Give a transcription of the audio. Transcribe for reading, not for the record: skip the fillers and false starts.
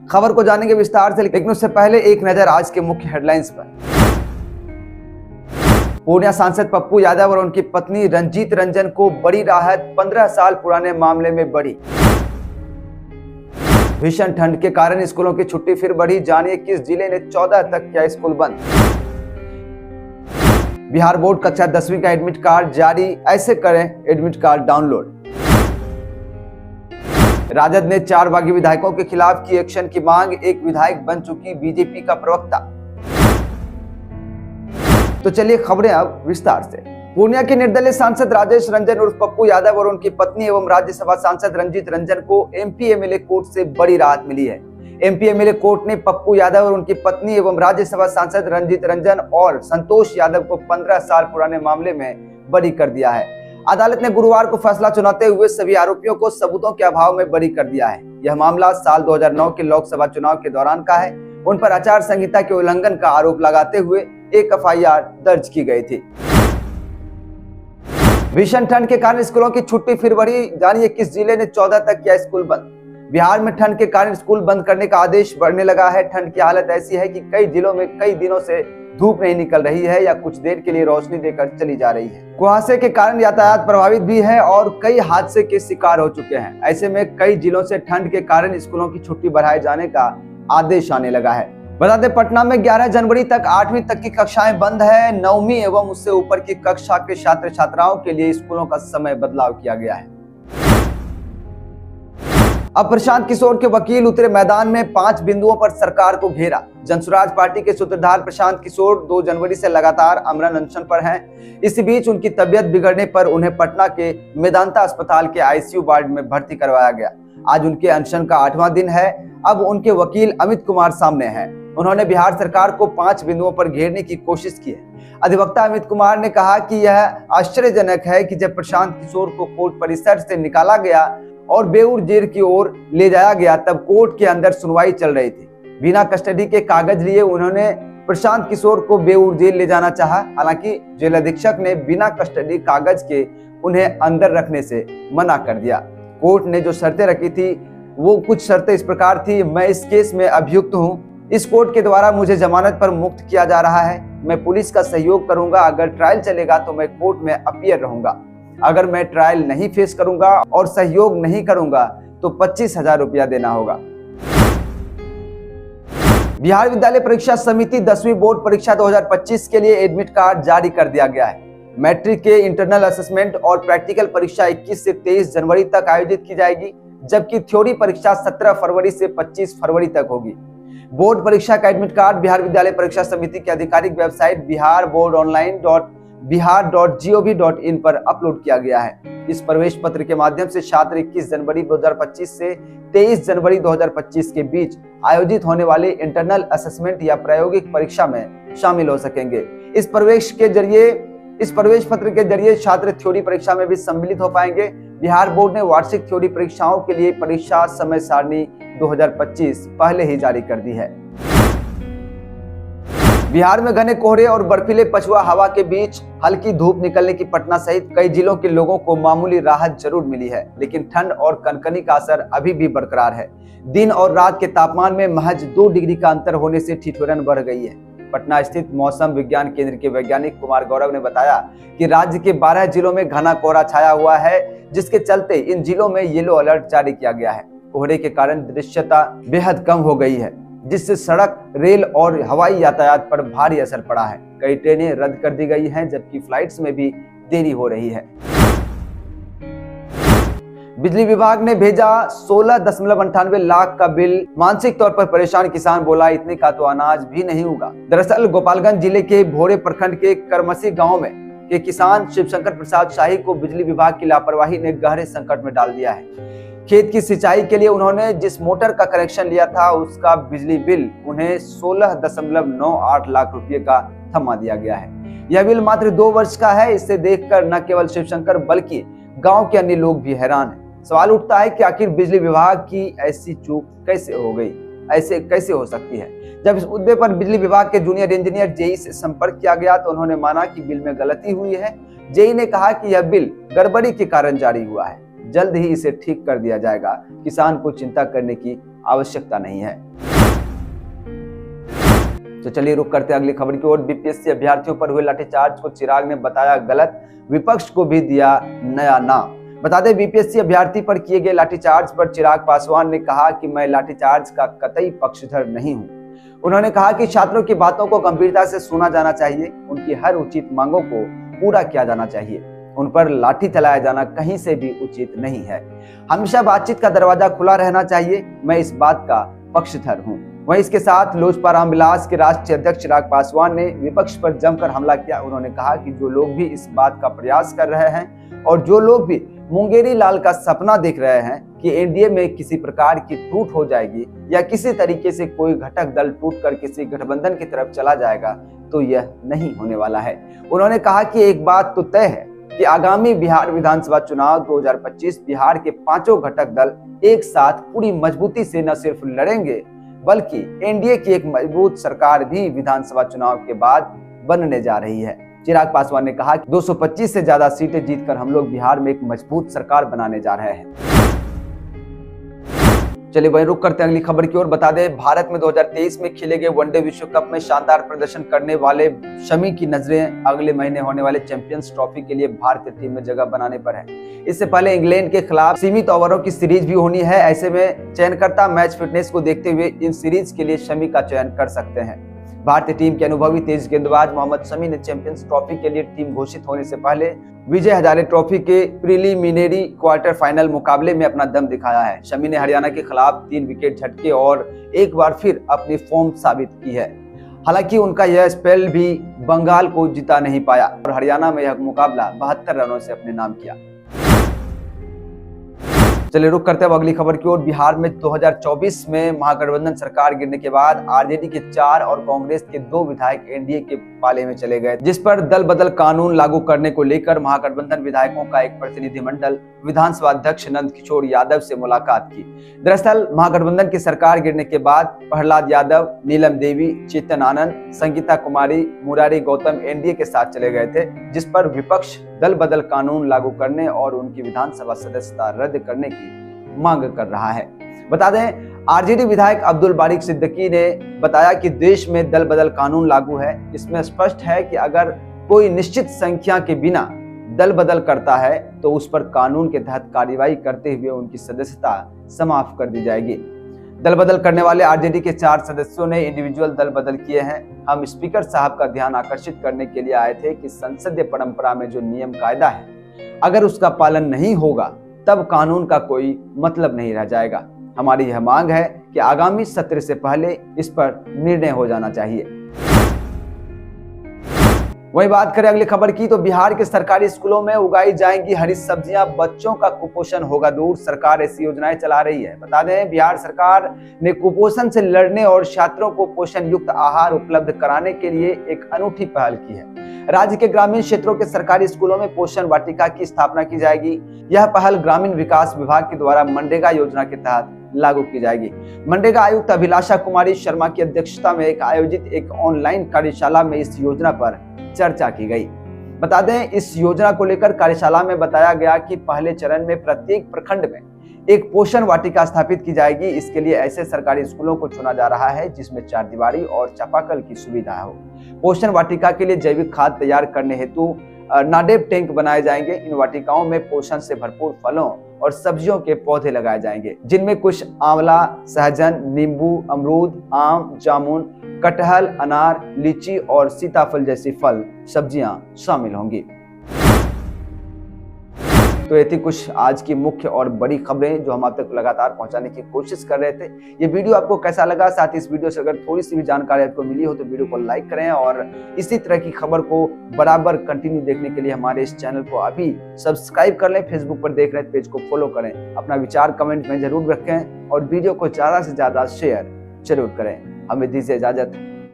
खबर को जानेंगे विस्तार से, लेकिन उससे पहले एक नजर आज के मुख्य हेडलाइंस पर। पूर्णिया सांसद पप्पू यादव और उनकी पत्नी रंजीत रंजन को बड़ी राहत, 15 साल पुराने मामले में बड़ी। भीषण ठंड के कारण स्कूलों की छुट्टी फिर बढ़ी, जानिए किस जिले ने 14 तक किया स्कूल बंद। बिहार बोर्ड कक्षा 10वीं का एडमिट कार्ड जारी, ऐसे करें एडमिट कार्ड डाउनलोड। राजद ने 4 बागी विधायकों के खिलाफ की एक्शन की मांग, एक विधायक बन चुकी बीजेपी का प्रवक्ता। तो चलिए खबरें अब विस्तार से। पूर्णिया के निर्दलीय सांसद राजेश रंजन उर्फ पप्पू यादव और उनकी पत्नी एवं राज्यसभा सांसद रंजीत रंजन को एमपी एमएलए कोर्ट से बड़ी राहत मिली है। एमपी एमएलए कोर्ट ने पप्पू यादव और उनकी पत्नी एवं राज्यसभा सांसद रंजीत रंजन और संतोष यादव को 15 साल पुराने मामले में बरी कर दिया है। अदालत ने गुरुवार को फैसला सुनाते हुए सभी आरोपियों को सबूतों के अभाव में बरी कर दिया है। यह मामला साल 2009 के लोकसभा चुनाव के दौरान का है। उन पर आचार संहिता के उल्लंघन का आरोप लगाते हुए एक एफआईआर दर्ज की गई थी। भीषण ठंड के कारण स्कूलों की छुट्टी फिर बढ़ी, जानिए किस जिले ने 14 तक किया स्कूल बंद। बिहार में ठंड के कारण स्कूल बंद करने का आदेश बढ़ने लगा है। ठंड की हालत ऐसी है कि कई जिलों में कई दिनों से धूप नहीं निकल रही है या कुछ देर के लिए रोशनी देकर चली जा रही है। कुहासे के कारण यातायात प्रभावित भी है और कई हादसे के शिकार हो चुके हैं। ऐसे में कई जिलों से ठंड के कारण स्कूलों की छुट्टी बढ़ाए जाने का आदेश आने लगा है। बता दें, पटना में 11 जनवरी तक 8वीं तक की कक्षाएं बंद है। 9वीं एवं उससे ऊपर की कक्षा के छात्र छात्राओं के लिए स्कूलों का समय बदलाव किया गया है। अब प्रशांत किशोर के वकील उतरे मैदान में, 5 बिंदुओं पर सरकार को घेरा। जनसुराज पार्टी के सूत्रधार प्रशांत किशोर 2 जनवरी से लगातार आमरण अनशन पर हैं। इसी बीच उनकी तबियत बिगड़ने पर उन्हें पटना के मेदांता अस्पताल के आईसीयू वार्ड में भर्ती करवाया गया। आज उनके अनशन का 8वां दिन है। अब उनके वकील अमित कुमार सामने हैं। उन्होंने बिहार सरकार को 5 बिंदुओं पर घेरने की कोशिश की है। अधिवक्ता अमित कुमार ने कहा कि यह आश्चर्यजनक है कि जब प्रशांत किशोर को कोर्ट परिसर से निकाला गया और बेऊर जेल की ओर ले जाया गया, तब कोर्ट के अंदर सुनवाई चल रही थी। बिना कस्टडी के कागज लिए उन्होंने प्रशांत किशोर को बेऊर जेल ले जाना चाहा। हालांकि जेल अधीक्षक ने बिना कस्टडी कागज के उन्हें अंदर रखने से मना कर दिया। कोर्ट ने जो शर्तें रखी थी वो कुछ शर्तें इस प्रकार थी। मैं इस केस में अभियुक्त हूँ। इस कोर्ट के द्वारा मुझे जमानत पर मुक्त किया जा रहा है। मैं पुलिस का सहयोग करूंगा। अगर ट्रायल चलेगा तो मैं कोर्ट में अपीयर रहूंगा। अगर मैं ट्रायल नहीं फेस करूंगा और सहयोग नहीं करूंगा तो 25,000 रुपया देना होगा। बिहार विद्यालय परीक्षा समिति 10वीं बोर्ड परीक्षा 2025 के लिए एडमिट कार्ड जारी कर दिया गया है। मैट्रिक के इंटरनल असेसमेंट और प्रैक्टिकल परीक्षा 21 से 23 जनवरी तक आयोजित की जाएगी, जबकि थ्योरी परीक्षा 17 फरवरी से 25 फरवरी तक होगी। बोर्ड परीक्षा का एडमिट कार्ड बिहार विद्यालय परीक्षा समिति की आधिकारिक वेबसाइट biharboardonline.bihar.gov.in पर अपलोड किया गया है। इस प्रवेश पत्र के माध्यम से छात्र 21 जनवरी 2025 से 23 जनवरी 2025 के बीच आयोजित होने वाले इंटरनल असेसमेंट या प्रायोगिक परीक्षा में शामिल हो सकेंगे। इस प्रवेश पत्र के जरिए छात्र थ्योरी परीक्षा में भी सम्मिलित हो पाएंगे। बिहार बोर्ड ने वार्षिक थ्योरी परीक्षाओं के लिए परीक्षा समय सारणी 2025 पहले ही जारी कर दी है। बिहार में घने कोहरे और बर्फीले पछुआ हवा के बीच हल्की धूप निकलने की पटना सहित कई जिलों के लोगों को मामूली राहत जरूर मिली है, लेकिन ठंड और कनकनी का असर अभी भी बरकरार है। दिन और रात के तापमान में महज 2 डिग्री का अंतर होने से ठिठुरन बढ़ गई है। पटना स्थित मौसम विज्ञान केंद्र के वैज्ञानिक कुमार गौरव ने बताया कि राज्य के 12 जिलों में घना कोहरा छाया हुआ है, जिसके चलते इन जिलों में येलो अलर्ट जारी किया गया है। कोहरे के कारण दृश्यता बेहद कम हो गई है, जिससे सड़क, रेल और हवाई यातायात पर भारी असर पड़ा है। कई ट्रेनें रद्द कर दी गई हैं, जबकि फ्लाइट्स में भी देरी हो रही है। बिजली विभाग ने भेजा 16.98 लाख का बिल। मानसिक तौर पर परेशान किसान बोला, इतने का तो अनाज भी नहीं होगा। दरअसल गोपालगंज जिले के भोरे प्रखंड के करमसी गांव में के किसान शिवशंकर प्रसाद शाही को बिजली विभाग की लापरवाही ने गहरे संकट में डाल दिया है। खेत की सिंचाई के लिए उन्होंने जिस मोटर का कनेक्शन लिया था, उसका बिजली बिल उन्हें 16.98 लाख रुपए का थमा दिया गया है। यह बिल मात्र 2 वर्ष का है। इसे देखकर न केवल शिवशंकर बल्कि गांव के अन्य लोग भी हैरान हैं। सवाल उठता है कि आखिर बिजली विभाग की ऐसी चूक कैसे हो गई, ऐसे कैसे हो सकती है। जब इस मुद्दे पर बिजली विभाग के जूनियर इंजीनियर जेई से संपर्क किया गया तो उन्होंने माना कि बिल में गलती हुई है। जेई ने कहा कि यह बिल गड़बड़ी के कारण जारी हुआ है, जल्द ही इसे ठीक कर दिया जाएगा। किसान को चिंता करने की आवश्यकता नहीं है। तो चलिए रुक करते हैं अगली खबर की ओर। बीपीएससी अभ्यर्थियों पर हुए लाठीचार्ज को चिराग ने बताया गलत, विपक्ष को भी दिया नया नाम। बता दें, बीपीएससी अभ्यर्थी पर किए गए लाठीचार्ज पर चिराग पासवान ने कहा कि मैं लाठीचार्ज का कतई पक्षधर नहीं हूं। उन्होंने कहा कि छात्रों की बातों को गंभीरता से सुना जाना चाहिए, उनकी हर उचित मांगों को पूरा किया जाना चाहिए, उन पर लाठी चलाया जाना कहीं से भी उचित नहीं है। हमेशा बातचीत का दरवाजा खुला रहना चाहिए, मैं इस बात का पक्षधर हूं। वहीं इसके साथ लोजपा रामविलास के राष्ट्रीय अध्यक्ष चिराग पासवान ने विपक्ष पर जमकर हमला किया। उन्होंने कहा कि जो लोग भी इस बात का प्रयास कर रहे हैं और जो लोग भी मुंगेरी लाल का सपना देख रहे हैं कि एनडीए में किसी प्रकार की टूट हो जाएगी या किसी तरीके से कोई घटक दल टूटकर किसी गठबंधन की तरफ चला जाएगा, तो यह नहीं होने वाला है। उन्होंने कहा कि एक बात तो तय है कि आगामी बिहार विधानसभा चुनाव 2025 बिहार के पांचों घटक दल एक साथ पूरी मजबूती से न सिर्फ लड़ेंगे बल्कि एनडीए की एक मजबूत सरकार भी विधानसभा चुनाव के बाद बनने जा रही है। चिराग पासवान ने कहा कि 225 से ज्यादा सीटें जीतकर हम लोग बिहार में एक मजबूत सरकार बनाने जा रहे हैं। चलिए वहीं रुक करते हैं अगली खबर की ओर। बता दें, भारत में 2023 में खेले गए वनडे विश्व कप में शानदार प्रदर्शन करने वाले शमी की नजरें अगले महीने होने वाले चैंपियंस ट्रॉफी के लिए भारतीय टीम में जगह बनाने पर है। इससे पहले इंग्लैंड के खिलाफ सीमित ओवरों की सीरीज भी होनी है। ऐसे में चयनकर्ता मैच फिटनेस को देखते हुए इन सीरीज के लिए शमी का चयन कर सकते हैं। भारतीय टीम के अनुभवी तेज गेंदबाज मोहम्मद शमी ने चैंपियंस ट्रॉफी के लिए टीम घोषित होने से पहले विजय हजारे ट्रॉफी के प्रीलिमिनरी क्वार्टर फाइनल मुकाबले में अपना दम दिखाया है। शमी ने हरियाणा के खिलाफ 3 विकेट झटके और एक बार फिर अपनी फॉर्म साबित की है। हालांकि उनका यह स्पेल भी बंगाल को जिता नहीं पाया और हरियाणा में यह मुकाबला 72 रनों से अपने नाम किया। चलिए रुक करते हैं अगली खबर की ओर। बिहार में 2024 में महागठबंधन सरकार गिरने के बाद आरजेडी के 4 और कांग्रेस के 2 विधायक एनडीए के पाले में चले गए, जिस पर दल बदल कानून लागू करने को लेकर महागठबंधन विधायकों का एक प्रतिनिधिमंडल विधानसभा अध्यक्ष नंद किशोर यादव से मुलाकात की। दरअसल महागठबंधन की सरकार गिरने के बाद प्रहलाद यादव, नीलम देवी, चेतन आनंद, संगीता कुमारी, मुरारी गौतम एनडीए के साथ चले गए थे, जिस पर विपक्ष दल बदल कानून लागू करने और उनकी विधानसभा सदस्यता रद्द करने की मांग कर रहा है। बता दें, आरजेडी विधायक अब्दुल बारिक सिद्दीकी ने बताया कि देश में दल बदल कानून लागू है। इसमें स्पष्ट है कि अगर कोई निश्चित संख्या के बिना दल बदल करता है तो उस पर कानून के तहत कार्रवाई करते हुए उनकी सदस्यता समाप्त कर दी जाएगी। दल बदल करने वाले आरजेडी के 4 सदस्यों ने इंडिविजुअल दल बदल किए हैं। हम स्पीकर साहब का ध्यान आकर्षित करने के लिए आए थे कि संसदीय परंपरा में जो नियम कायदा है, अगर उसका पालन नहीं होगा तब कानून का कोई मतलब नहीं रह जाएगा। हमारी यह मांग है कि आगामी सत्र से पहले इस पर निर्णय हो जाना चाहिए। वहीं बात करें अगली खबर की, तो बिहार के सरकारी स्कूलों में उगाई जाएंगी हरी सब्जियां, बच्चों का कुपोषण होगा दूर। सरकार ऐसी योजनाएं चला रही है। बता दें, बिहार सरकार ने कुपोषण से लड़ने और छात्रों को पोषण युक्त आहार उपलब्ध कराने के लिए एक अनूठी पहल की है। राज्य के ग्रामीण क्षेत्रों के सरकारी स्कूलों में पोषण वाटिका की स्थापना की जाएगी। यह पहल ग्रामीण विकास विभाग के द्वारा मनरेगा योजना के तहत लागू की जाएगी। मनरेगा आयुक्त अभिलाषा कुमारी शर्मा की अध्यक्षता में आयोजित एक ऑनलाइन कार्यशाला में इस योजना पर चर्चा की गई। बता दें, इस योजना को लेकर कार्यशाला में बताया गया कि पहले चरण में प्रत्येक प्रखंड में एक पोषण वाटिका स्थापित की जाएगी। इसके लिए ऐसे सरकारी स्कूलों को चुना जा रहा है जिसमें 4 दीवारी और चापाकल की सुविधा हो। पोषण वाटिका के लिए जैविक खाद तैयार करने हेतु नाडेप टैंक बनाए जाएंगे। इन वाटिकाओं में पोषण से भरपूर फलों और सब्जियों के पौधे लगाए जाएंगे, जिनमें कुछ आंवला, सहजन, नींबू, अमरूद, आम, जामुन, कटहल, अनार, लीची और सीताफल जैसी फल सब्जियां शामिल होंगी। तो ये थी कुछ आज की मुख्य और बड़ी खबरें जो हम आप तक लगातार पहुंचाने की कोशिश कर रहे थे। ये वीडियो आपको कैसा लगा, साथ ही इस वीडियो से अगर थोड़ी सी भी जानकारी आपको मिली हो तो वीडियो को लाइक करें और इसी तरह की खबर को बराबर कंटिन्यू देखने के लिए हमारे इस चैनल को अभी सब्सक्राइब कर लें। फेसबुक पर देख रहे हैं पेज को फॉलो करें। अपना विचार कमेंट में जरूर रखें और वीडियो को ज्यादा से ज्यादा शेयर जरूर करें। हमें दीजिए इजाजत।